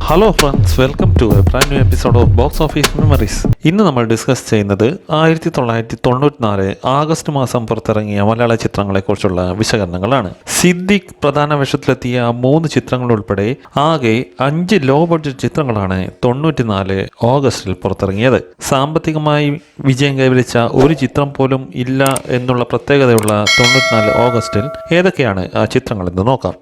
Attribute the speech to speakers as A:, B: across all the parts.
A: Hello friends, welcome to a brand new episode of box office memories. ഇന്ന് നമ്മൾ discuss ചെയ്യുന്നത് 1994 August മാസം പുറത്തിറങ്ങിയ മലയാള ചിത്രങ്ങളെക്കുറിച്ചുള്ള വിശകലനങ്ങളാണ്. സിദ്ദിഖ് പ്രധാന വേഷത്തിലെത്തിയ 3 ചിത്രങ്ങൾ ഉൾപ്പെടെ ആകെ 5 ലോ ബഡ്ജറ്റ് ചിത്രങ്ങളാണ് 94 ഓഗസ്റ്റിൽ പുറത്തിറങ്ങിയത്. സാമ്പത്തികമായി വിജയം കൈവരിച്ച ഒരു ചിത്രം പോലും ഇല്ല എന്നുള്ള പ്രത്യേകതയുള്ള 94 ഓഗസ്റ്റിൽ ഏതൊക്കെയാണ് ആ ചിത്രങ്ങളെന്ന് നോക്കാം.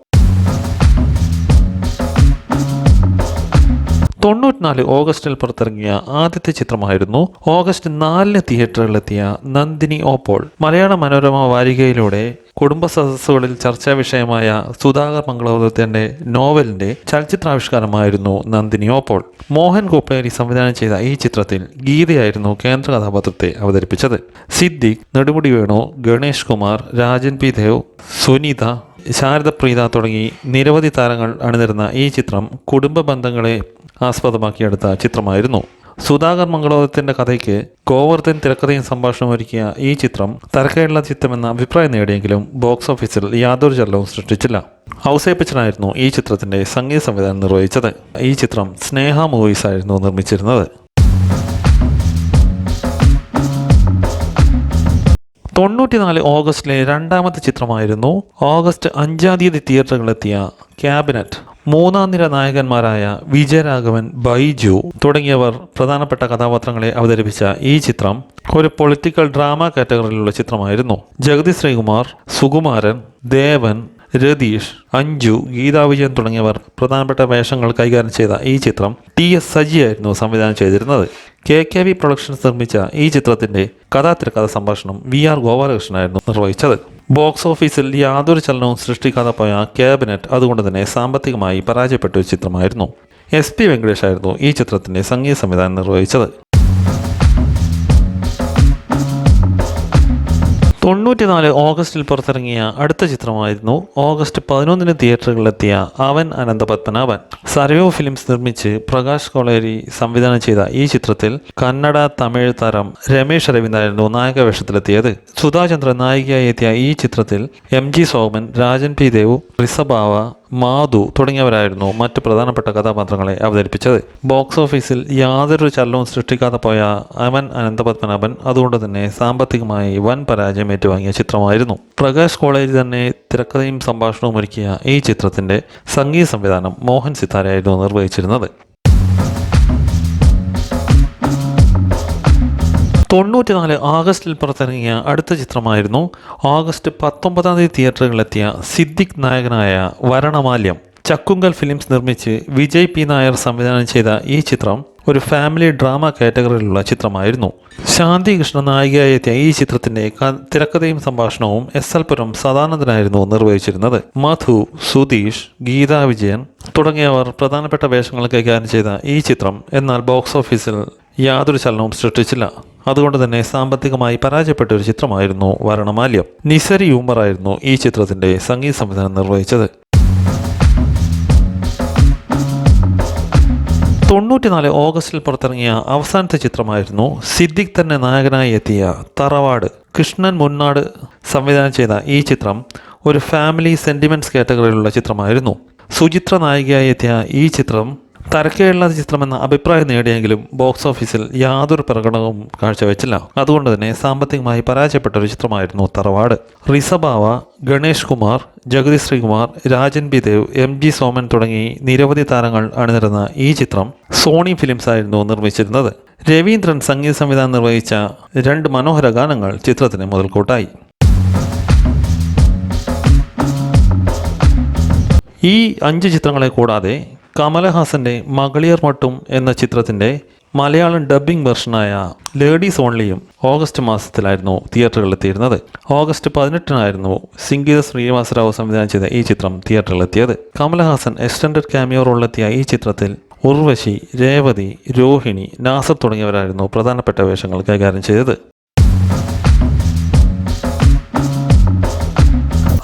A: 94 ഓഗസ്റ്റിൽ പുറത്തിറങ്ങിയ ആദ്യത്തെ ചിത്രമായിരുന്നു ഓഗസ്റ്റ് 4 തിയേറ്ററുകളിലെത്തിയ നന്ദിനി ഓപ്പോൾ. മലയാള മനോരമ വാരികയിലൂടെ കുടുംബ സദസ്സുകളിൽ ചർച്ചാ വിഷയമായ സുധാകർ മംഗളോദയത്തിന്റെ നോവലിന്റെ ചലച്ചിത്രാവിഷ്കാരമായിരുന്നു നന്ദിനി ഓപ്പോൾ. മോഹൻ കോപ്പേരി സംവിധാനം ചെയ്ത ഈ ചിത്രത്തിൽ ഗീതയായിരുന്നു കേന്ദ്ര കഥാപാത്രത്തെ അവതരിപ്പിച്ചത്. സിദ്ദിഖ്, നെടുമുടി വേണു, ഗണേഷ് കുമാർ, രാജൻ പി ദേവ്, സുനിത, ശാരദപ്രീത തുടങ്ങി നിരവധി താരങ്ങൾ അണിനിരുന്ന ഈ ചിത്രം കുടുംബ ബന്ധങ്ങളെ ആസ്പദമാക്കിയെടുത്ത ചിത്രമായിരുന്നു. സുധാകർ മംഗളോദയത്തിന്റെ കഥയ്ക്ക് ഗോവർദ്ധൻ തിരക്കഥയും സംഭാഷണവും ഒരുക്കിയ ഈ ചിത്രം തരക്കേടുള്ള ചിത്രമെന്ന അഭിപ്രായം നേടിയെങ്കിലും ബോക്സ് ഓഫീസിൽ യാതൊരു ചലനവും സൃഷ്ടിച്ചില്ല. ഔസേപ്പച്ചനായിരുന്നു ഈ ചിത്രത്തിന്റെ സംഗീത സംവിധാനം നിർവഹിച്ചത്. ഈ ചിത്രം സ്നേഹ മൂവീസ് ആയിരുന്നു നിർമ്മിച്ചിരുന്നത്. 94 ഓഗസ്റ്റിലെ രണ്ടാമത്തെ ചിത്രമായിരുന്നു ഓഗസ്റ്റ് 5 തിയേറ്ററുകളിലെത്തിയ ക്യാബിനറ്റ്. 3-ാം നിര നായകന്മാരായ വിജയരാഘവൻ, ബൈജു തുടങ്ങിയവർ പ്രധാനപ്പെട്ട കഥാപാത്രങ്ങളെ അവതരിപ്പിച്ച ഈ ചിത്രം ഒരു പൊളിറ്റിക്കൽ ഡ്രാമ കാറ്റഗറിയിലുള്ള ചിത്രമായിരുന്നു. ജഗതി ശ്രീകുമാർ, സുകുമാരൻ, ദേവൻ, രതീഷ്, അഞ്ജു, ഗീതാ വിജയൻ തുടങ്ങിയവർ പ്രധാനപ്പെട്ട വേഷങ്ങൾ കൈകാര്യം ചെയ്ത ഈ ചിത്രം TS സജിയായിരുന്നു സംവിധാനം ചെയ്തിരുന്നത്. KKV പ്രൊഡക്ഷൻസ് നിർമ്മിച്ച ഈ ചിത്രത്തിന്റെ കഥാതിരക്കഥ സംഭാഷണം VR ഗോപാലകൃഷ്ണനായിരുന്നു നിർവഹിച്ചത്. ബോക്സ് ഓഫീസിൽ യാതൊരു ചലനവും സൃഷ്ടിക്കാതെ പോയ ക്യാബിനറ്റ് അതുകൊണ്ട് തന്നെ സാമ്പത്തികമായി പരാജയപ്പെട്ട ഒരു ചിത്രമായിരുന്നു. SP വെങ്കടേഷ് ആയിരുന്നു ഈ ചിത്രത്തിന്റെ സംഗീത സംവിധാനം നിർവഹിച്ചത്. 94 ഓഗസ്റ്റിൽ പുറത്തിറങ്ങിയ അടുത്ത ചിത്രമായിരുന്നു ഓഗസ്റ്റ് 11 തിയേറ്ററുകളിലെത്തിയ അവൻ അനന്തപത്മനാഭൻ. സർവോ ഫിലിംസ് നിർമ്മിച്ച് പ്രകാശ് കൊളേരി സംവിധാനം ചെയ്ത ഈ ചിത്രത്തിൽ കന്നഡ, തമിഴ് താരം രമേശ് അരവിന്ദായിരുന്നു നായക വേഷത്തിലെത്തിയത്. സുധാചന്ദ്രൻ നായികയായി എത്തിയ ഈ ചിത്രത്തിൽ MG സോമൻ, രാജൻ പി ദേവ്, റിസബാവ, മാധു തുടങ്ങിയവരായിരുന്നു മറ്റ് പ്രധാനപ്പെട്ട കഥാപാത്രങ്ങളെ അവതരിപ്പിച്ചത്. ബോക്സ് ഓഫീസിൽ യാതൊരു ചലനവും സൃഷ്ടിക്കാതെ പോയ അവൻ അനന്തപത്മനാഭൻ അതുകൊണ്ട് തന്നെ സാമ്പത്തികമായി വൻ പരാജയം ഏറ്റുവാങ്ങിയ ചിത്രമായിരുന്നു. പ്രകാശ് കോളേജ് തന്നെ തിരക്കഥയും സംഭാഷണവും ഒരുക്കിയ ഈ ചിത്രത്തിന്റെ സംഗീത സംവിധാനം മോഹൻ സിത്താരയായിരുന്നു നിർവഹിച്ചിരുന്നത്. 94 ആഗസ്റ്റിൽ പുറത്തിറങ്ങിയ അടുത്ത ചിത്രമായിരുന്നു ഓഗസ്റ്റ് 19 തിയേറ്ററുകളിലെത്തിയ സിദ്ദിഖ് നായകനായ വരണമാല്യം. ചക്കുങ്കൽ ഫിലിംസ് നിർമ്മിച്ച് വിജയ് P നായർ സംവിധാനം ചെയ്ത ഈ ചിത്രം ഒരു ഫാമിലി ഡ്രാമ കാറ്റഗറിയിലുള്ള ചിത്രമായിരുന്നു. ശാന്തി കൃഷ്ണ നായികയായി എത്തിയ ഈ ചിത്രത്തിന്റെ തിരക്കഥയും സംഭാഷണവും SL പുരം സദാനന്ദനായിരുന്നു നിർവഹിച്ചിരുന്നത്. മധു, സുധീഷ്, ഗീതാ വിജയൻ തുടങ്ങിയവർ പ്രധാനപ്പെട്ട വേഷങ്ങൾ കൈകാര്യം ചെയ്ത ഈ ചിത്രം എന്നാൽ ബോക്സ് ഓഫീസിൽ യാതൊരു ചലനവും സൃഷ്ടിച്ചില്ല. അതുകൊണ്ട് തന്നെ സാമ്പത്തികമായി പരാജയപ്പെട്ട ഒരു ചിത്രമായിരുന്നു വരണമാല്യം. നിസരി യൂമറായിരുന്നു ഈ ചിത്രത്തിന്റെ സംഗീത സംവിധാനം നിർവഹിച്ചത്. 94 ഓഗസ്റ്റിൽ പുറത്തിറങ്ങിയ അവസാനത്തെ ചിത്രമായിരുന്നു സിദ്ദിഖ് തന്നെ നായകനായി എത്തിയ തറവാട്. കൃഷ്ണൻ മുന്നാട് സംവിധാനം ചെയ്ത ഈ ചിത്രം ഒരു ഫാമിലി സെന്റിമെന്റ്സ് കാറ്റഗറിയിലുള്ള ചിത്രമായിരുന്നു. സുചിത്ര നായികയായി എത്തിയ ഈ ചിത്രം തരക്കേടുള്ള ചിത്രമെന്ന അഭിപ്രായം നേടിയെങ്കിലും ബോക്സ് ഓഫീസിൽ യാതൊരു പ്രകടനവും കാഴ്ചവെച്ചില്ല. അതുകൊണ്ട് തന്നെ സാമ്പത്തികമായി പരാജയപ്പെട്ട ഒരു ചിത്രമായിരുന്നു തറവാട്. റിസബാവ, ഗണേഷ് കുമാർ, ജഗതി ശ്രീകുമാർ, രാജൻ പി ദേവ്, MG സോമൻ തുടങ്ങി നിരവധി താരങ്ങൾ അണിനിരുന്ന ഈ ചിത്രം സോണി ഫിലിംസ് ആയിരുന്നു നിർമ്മിച്ചിരുന്നത്. രവീന്ദ്രൻ സംഗീത സംവിധാനം നിർവഹിച്ച 2 മനോഹര ഗാനങ്ങൾ ചിത്രത്തിന് മുതൽക്കൂട്ടായി. ഈ 5 ചിത്രങ്ങളെ കൂടാതെ കമലഹാസന്റെ മകളിയർ മട്ടും എന്ന ചിത്രത്തിന്റെ മലയാളം ഡബ്ബിംഗ് വെർഷനായ ലേഡീസ് ഓൺലിയും ഓഗസ്റ്റ് മാസത്തിലായിരുന്നു തിയേറ്ററുകളിലെത്തിയിരുന്നത്. ഓഗസ്റ്റ് 18 സംഗീത ശ്രീനിവാസറാവു സംവിധാനം ചെയ്ത ഈ ചിത്രം തിയേറ്ററിലെത്തിയത്. കമലഹാസൻ എക്സ്റ്റൻഡഡ് ക്യാമിയോ റോളിലെത്തിയ ഈ ചിത്രത്തിൽ ഉർവശി, രേവതി, രോഹിണി, നാസർ തുടങ്ങിയവരായിരുന്നു പ്രധാനപ്പെട്ട വേഷങ്ങൾ കൈകാര്യം ചെയ്തത്.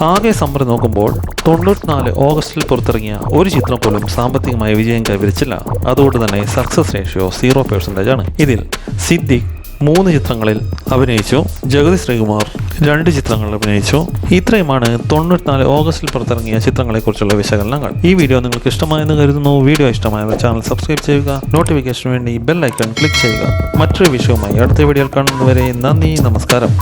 A: ആകെ സമ്മറി നോക്കുമ്പോൾ 94 ഓഗസ്റ്റിൽ പുറത്തിറങ്ങിയ ഒരു ചിത്രം പോലും സാമ്പത്തികമായി വിജയം കൈവരിച്ചില്ല. അതുകൊണ്ട് തന്നെ സക്സസ് റേഷ്യോ 0% ആണ്. ഇതിൽ സിദ്ദിഖ്, 3 ചിത്രങ്ങളിൽ അഭിനയിച്ചു. ജഗതി ശ്രീകുമാർ 2 ചിത്രങ്ങളിൽ അഭിനയിച്ചു. ഇത്രയുമാണ് 94 ഓഗസ്റ്റിൽ പുറത്തിറങ്ങിയ ചിത്രങ്ങളെക്കുറിച്ചുള്ള വിശകലനങ്ങൾ. ഈ വീഡിയോ നിങ്ങൾക്ക് ഇഷ്ടമായെന്ന് കരുതുന്നു. വീഡിയോ ഇഷ്ടമായവർ ചാനൽ സബ്സ്ക്രൈബ് ചെയ്യുക. നോട്ടിഫിക്കേഷന് വേണ്ടി ബെൽ ഐക്കൺ ക്ലിക്ക് ചെയ്യുക. മറ്റൊരു വിഷയവുമായി അടുത്ത വീഡിയോയിൽ കാണുന്നതുവരെ നന്ദി, നമസ്കാരം.